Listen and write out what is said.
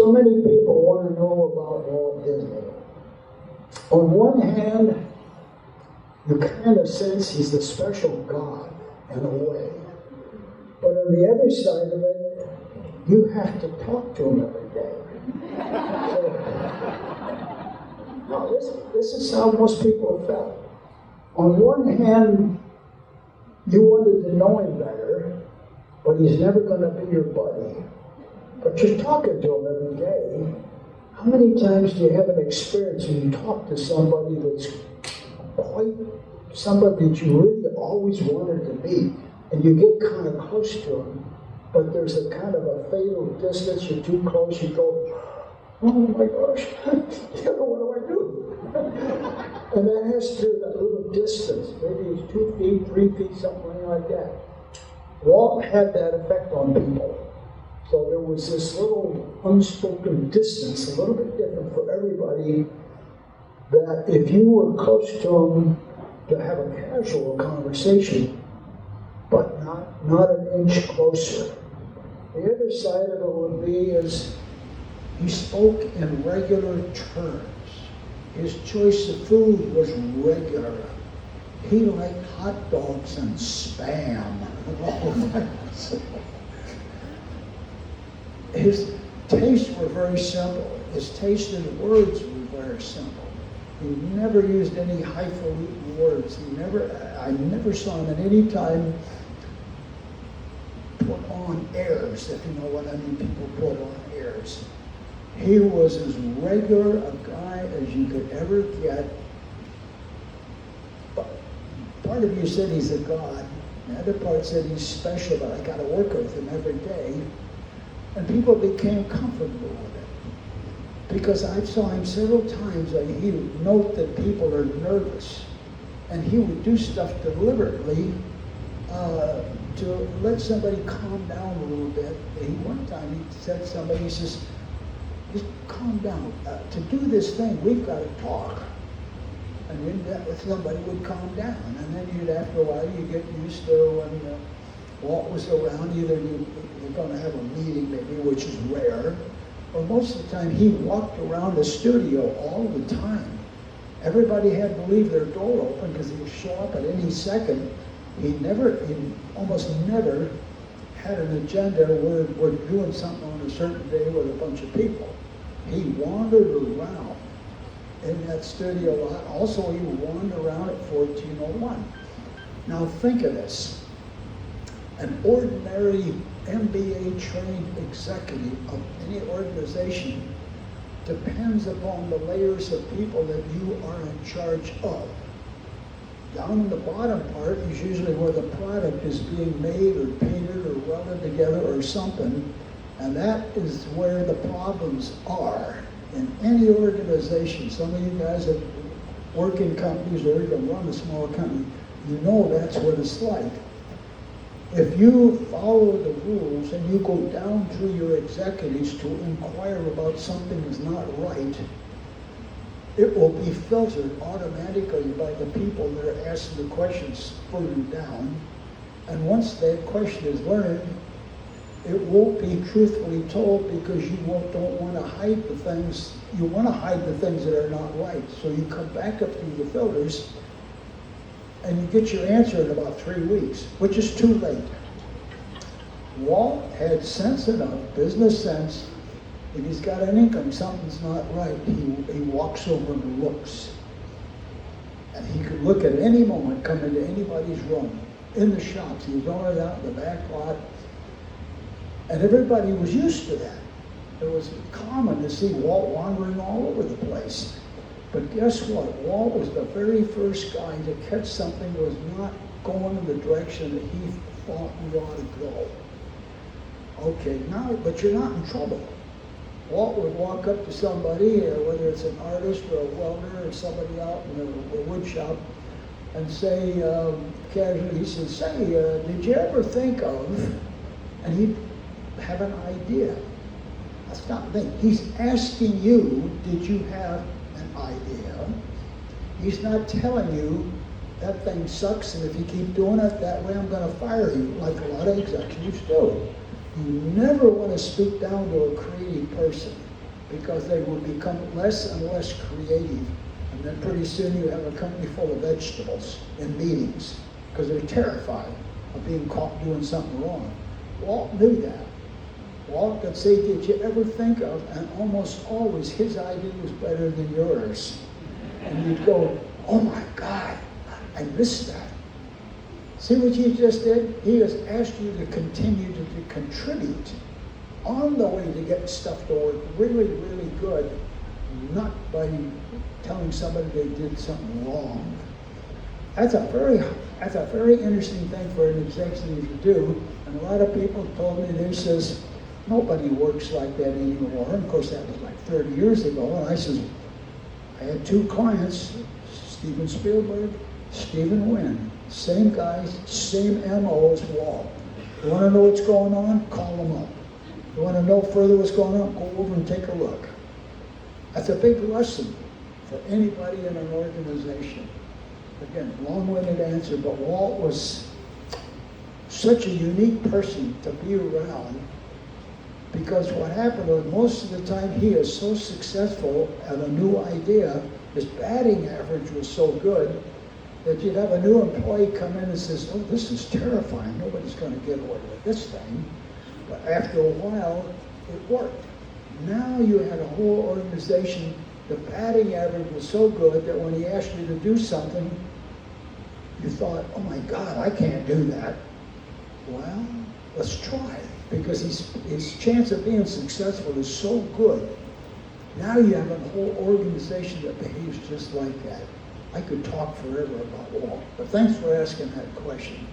So many people want to know about Walt Disney. On one hand, you kind of sense he's a special god in a way. But on the other side of it, you have to talk to him every day. So, no, this is how most people have felt. On one hand, you wanted to know him better, but he's never going to be your buddy. But you're talking to him every day. How many times do you have an experience when you talk to somebody that's quite somebody that you really always wanted to meet, and you get kind of close to him, but there's a kind of a fatal distance, you're too close, you go, oh my gosh, what do I do? And that has to do with that little distance, maybe it's 2 feet, 3 feet, something like that. Walt had that effect on people. So there was this little unspoken distance, a little bit different for everybody, that if you were close to him to have a casual conversation, but not an inch closer. The other side of it would be is he spoke in regular terms. His choice of food was regular. He liked hot dogs and Spam. His tastes were very simple. His taste in words were very simple. He never used any highfalutin words. I never saw him at any time put on airs, if you know what I mean. People put on airs. He was as regular a guy as you could ever get. But part of you said he's a god. The other part said he's special, but I got to work with him every day. And people became comfortable with it. Because I saw him several times, and he would note that people are nervous. And he would do stuff deliberately to let somebody calm down a little bit. And one time he said to somebody, he says, just calm down. To do this thing, we've got to talk. And then somebody would calm down. And then after a while, you get used to when Walt was around, either you're going to have a meeting maybe, which is rare, or most of the time he walked around the studio all the time. Everybody had to leave their door open because he would show up at any second. He almost never had an agenda where we're doing something on a certain day with a bunch of people. He wandered around in that studio lot. Also, he would wander around at 1401. Now think of this. An ordinary MBA-trained executive of any organization depends upon the layers of people that you are in charge of. Down in the bottom part is usually where the product is being made or painted or welded together or something, and that is where the problems are in any organization. Some of you guys that work in companies or even run a small company, you know that's what it's like. If you follow the rules and you go down through your executives to inquire about something is not right, it will be filtered automatically by the people that are asking the questions further down. And once that question is learned, it won't be truthfully told because you don't want to hide the things. You want to hide the things that are not right. So you come back up through the filters and you get your answer in about 3 weeks, which is too late. Walt had sense enough, business sense. If he's got an income, something's not right, he walks over and looks. And he could look at any moment, come into anybody's room, in the shops. He was always out in the back lot. And everybody was used to that. It was common to see Walt wandering all over the place. But guess what? Walt was the very first guy to catch something that was not going in the direction that he thought we ought to go. Okay, now, but you're not in trouble. Walt would walk up to somebody, whether it's an artist or a welder or somebody out in a wood shop, and say, casually, he said, say, did you ever think of, and he'd have an idea. That's not me. He's asking you, did you have an idea? He's not telling you, that thing sucks, and if you keep doing it that way, I'm going to fire you, like a lot of executives do. You never want to speak down to a creative person because they will become less and less creative. And then pretty soon you have a company full of vegetables in meetings because they're terrified of being caught doing something wrong. Walt knew that. Walt could say, did you ever think of, and almost always his idea was better than yours. And you'd go, oh my God, I missed that. See what you just did? He has asked you to continue to contribute on the way to get stuff to work really, really good, not by telling somebody they did something wrong. That's a very interesting thing for an executive to do. And a lot of people told me, they says, nobody works like that anymore. And of course, that was like 30 years ago. And I says, I had two clients, Steven Spielberg, Stephen Wynn. Same guys, same MO as Walt. You want to know what's going on? Call them up. You want to know further what's going on? Go over and take a look. That's a big lesson for anybody in an organization. Again, long-winded answer, but Walt was such a unique person to be around because what happened was most of the time he is so successful at a new idea, his batting average was so good that you'd have a new employee come in and says, oh, this is terrifying. Nobody's going to get away with this thing. But after a while, it worked. Now you had a whole organization, the batting average was so good that when he asked you to do something, you thought, oh my God, I can't do that. Well, let's try it. Because his chance of being successful is so good. Now you have a whole organization that behaves just like that. I could talk forever about Walt, but thanks for asking that question.